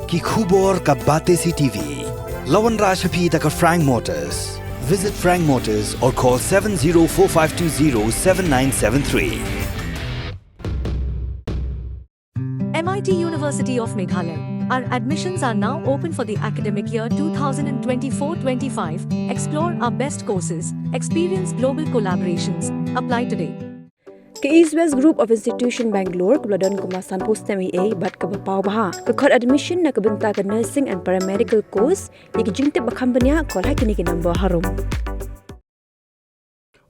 ki khubor ka Bate CTV. Lawan Rashaphi taka Frank Motors. Visit Frank Motors or call 7045207973. MIT University of Meghalaya. Our admissions are now open for the academic year 2024-25. Explore our best courses, experience global collaborations. Apply today. Ke East West Group of Institution Bangalore kebeladon kemasan post MA bat ke bapau baha ke kod admission na kebenta ke nursing and paramedical course yang jingte bakam benya kol hakini ke number harum.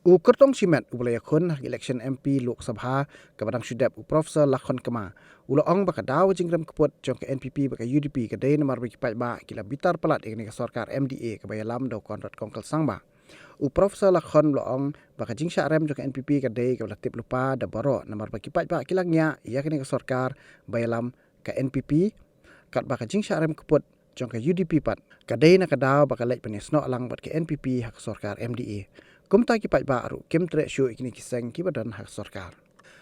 Kertong simet ulaya khun election MP Lok Sabha kabadang syudap Profesor Lakhon Kema ulaong bakadaw jingram keput jong ke NPP baka UDP ke day nomor bagi ba kila bitar pelat ikni ke sarkar MDA ke bayalam do kontrat kongkel sangba Profesor Lakhon ulaong baka jing syarem jong ke NPP ke day ke latip lupa da baro nomor bagi ba kilangnya ia kini ke sarkar bayalam ke NPP kat baka jing syarem keput jong ke UDP pat ke day na kadaw baka lek penisno alang bat ke NPP hak sarkar MDA Kumta ki ba aru kim tre shu ikni kiseng ki badan hak sarkar.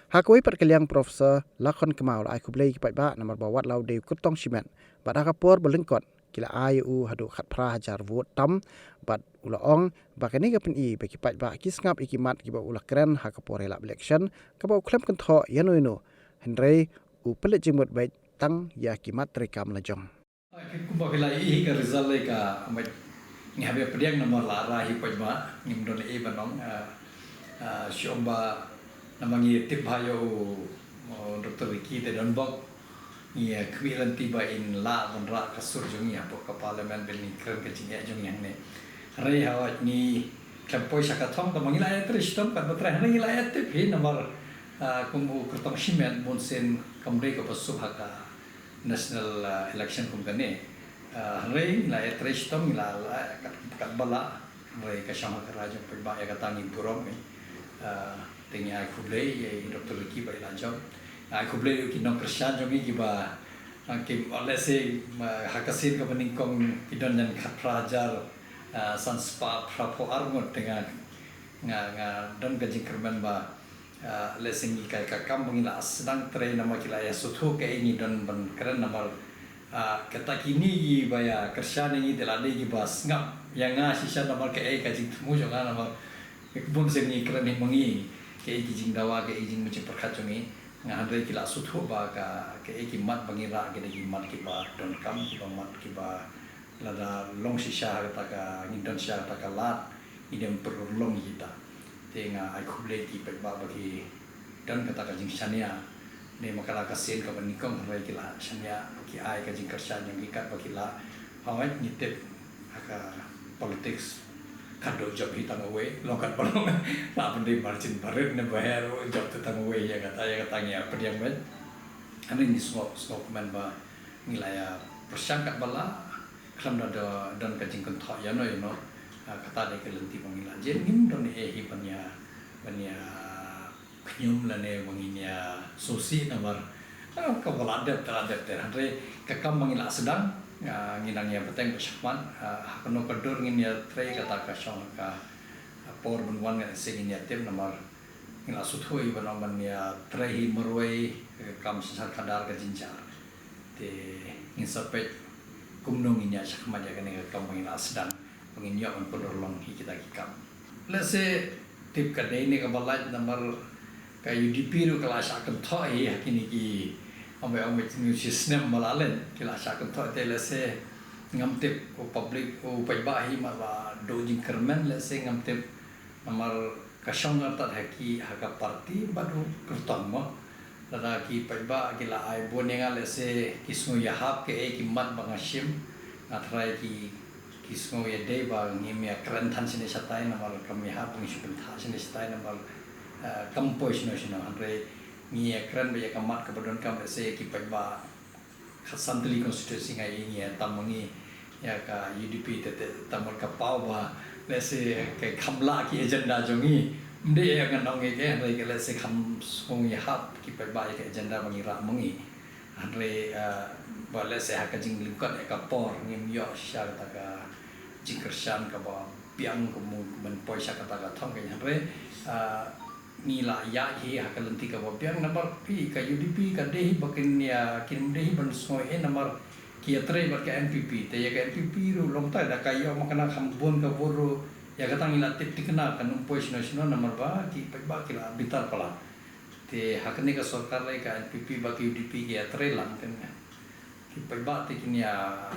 Hakoi pat kaliang Profesor Lakhon Kemaul ai kublei ki ba nomor bawat lau de kutong simen. Bad hakapor belengkot kila IU hadu khat pra hajar vot tam bad ulaong bakani ka pen I bagi ba ki ngap ikimat ki ba ulah keren hakapor elak election ka ba klem kan tho yano Henry u pelet jimut baik tang ya kimat rekam lajong. Kumpa kila I ka result ka ngi habe pediang nomor lara hi pajma ngim don e banong syomba namangi tiphayo Dr. Ricky de Donbok ngi kwilan tiba in la bonra kasur jungi apo ka parliament bin kren ke jinga jungi yang ne rei hawat ni kampoi sakathom tamangi la etre stom kan batra rei la etre phi nomor kumu kertong simen monsen kamre ka pasubhaka national election kumkane Rei la etrestom la kat bala rei ka sama karaja peba ya katangi burom ni tengya kuble ye Dr. Ricky bai lanjong kuble ki no krisyan jogi ki ba ki olese hakasin ka peningkong kidon dan katrajar sanspa prapo armut dengan nga don ka jingkerman ba lesing kai ka kam ngila sedang tre nama kila ya suthu ke ini don ban keren nama kata kini baya kerjaan ini telah lagi bas ngap yang sisa nomor ke kajing temu juga nomor kebun seni keren yang mengi ke kajing dawa ke kajing macam perkacungi ngahadai kila suthu ba ke kimat bangira ke kimat kiba don kam kiba mat kiba lada long sisa kata ka ngidon sisa kata ka lat idem perlu long kita tengah aku boleh kibat bagi don kata kajing sania ne makala kasin ka banikong rai kila sanya ki ai ka jingkersan yang ikat bakila hawai nitip aka politics kado job hitang away lokat palong la bende margin barit ne bayar job tetang away ya katanya pediang ben ani ni smok man ba ngilaya persangkat bala klam dan ka jingkon tho ya no kata de kelenti pangila jen ngim don hibanya banya nyum lane manginya sosi nomor kawaladet teradet terhadap kekam mangila sedang nginangnya beteng bersyaman hakono kedur nginya tre kata kasong ka por benwan ngan singinya tim nomor ngila suthui banoman ya trehi merwei kam sesar kadar ke jinjar te ngisapet kumnong nginya syakman ya kene kam mangila sedang menginya on pendorong kita kikam lese tip kadai ni kabalat nomor kayak UDP tu kalau asyik kentok kini ki ambil sistem malalen kalau asyik kentok telese ngamtip public pajbahi malah dojing kermen lese ngamtip nomor kasong ngartat haki haka parti baru kertong mo lada ki pajba gila ai bon yang lese kismu yahap ke kimat bangasim atrai ki kismu ya dei bang ngimya kerentan sini satai nomor kami hap pengisupan sini satai nomor kampus nasional andre ni keren banyak kamat kebetulan kami saya kipai ba khasantli konstitusi ngai ini tamangi ya ka UDP tete tamar ka pau ba lese ke khamla ki agenda jongi mde ya kan nong ke andre ke lese kham song ya hap kipai ba ke agenda mengira mengi andre ba lese hak jing lingkot ka por ngim yo sya ta ka jingkersan ka ba piang kemu men poisa kata ka thong ke andre nila ya hi hakalenti ka biang nomor pi ka UDP ka dehi bakin ya kin dehi ban soe nomor kia tre bat ke NPP te ya ke NPP ru long tai da kayo makana khambon ka boru ya katang ila tip tikna kan national nomor ba ki ba ki la bitar pala te hakne ka sarkar lai ka NPP ba ki UDP ki tre lang kan ki ba te kini ya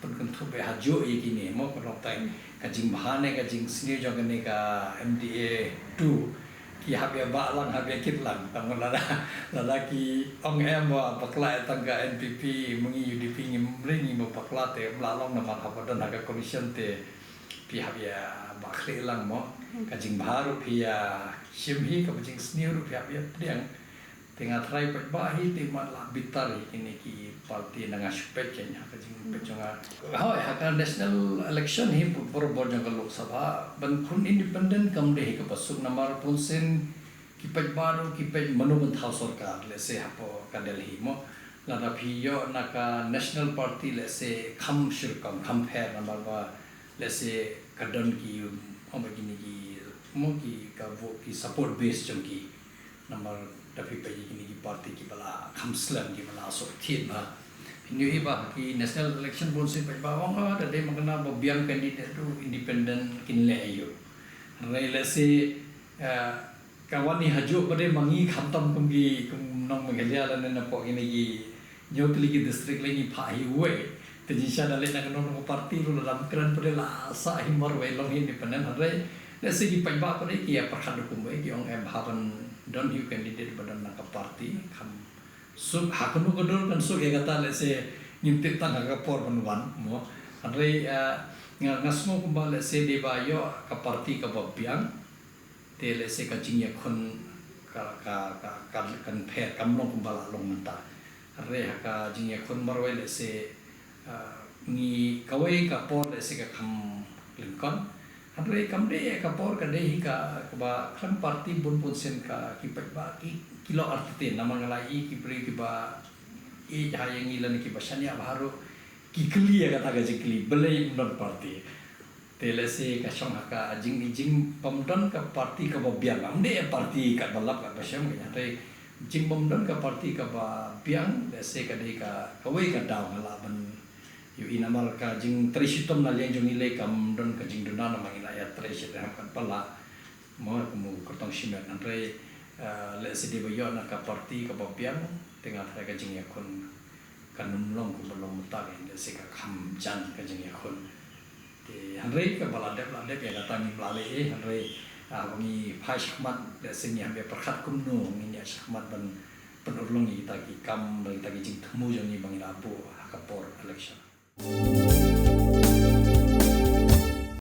pen thu be hajo ye kini mo ko long tai ka jing bahane ka jing sini jo kan ka MDA 2 ki habia ba lang habia kit lang tang la ki ong em wa pakla tangga NPP mengi UDP ngi mringi mo pakla te mlalong na mar habadan aga commission te pi habia ba khle lang mo ka jing baru pi ya shimhi ka jing sniu pi habia triang tenga trai pa ba hi te ma la bitar ini ki parti na nga spek nya ka jing pechonga ha ha national election hi por bor jang lok sabha ban khun independent kam de ka pasuk namar punsen ki pech baru ki pech manu ban thau sarkar le se hapo ka delhi mo la da phi yo na ka national party le se kham shir kam kham pher namar ba le se kadon ki om begini ki mo ki ka vo ki support base jong ki namar tapi pagi kini di parti ki bala khamslan ki bala so thien ba pinyo iba ki national election bon se pa wang da de magana ba biang candidate tu independent kin le ayo rele se kawani haju bade mangi khamtam kum gi kum nong magelia la na po kini gi nyotli ki district le ni pha hi we te jisha dale na no parti ru lam kran pade la sa himar we long independent re le se ki pa ba pade ki ya pakhan kum we ki ong em haban don you candidate badan nak parti kam sub hakunu kodor kan so ke kata le se nyimtit tang ka por banwan mo andre ngasmo ko ba le se de ba yo ka parti ka babiang te le se ka jingya khon kan pher kam long ko bala long manta re ka jingya khon marwe le se ni kawai ka por le se ka kham lingkon andre kam de ka por ka de ka ba khan parti bun pun sen ka ki pa ba ki kilo artite nama ngalai ki pri ki ba e jayang ilan ki basanya baru ki kli ya kata ga jikli belai non parti telese ka shong ka jing pamdon ka parti ka ba biang amde parti ka balap ka basam ga te jing pamdon ka parti ka ba biang lese ka de ka kawai ka daw ngala ban yu inamal ka jing trisitom na leng jong ile kam don ka jing duna na mangila ya tresit ha kan pala mo kumu kotong simet andre le sidi bayo na ka parti ka babiang tengah ka jing yakun kanum long ku belum mutar le se ka kham jan ka jing yakun te andre ka balade ya kata ni blale andre kami phai shakmat le sini ambe perkhat kumno ni ya shakmat ban penurlong kita ki kam dari tagi jing temu jong ni bangila bu ka por election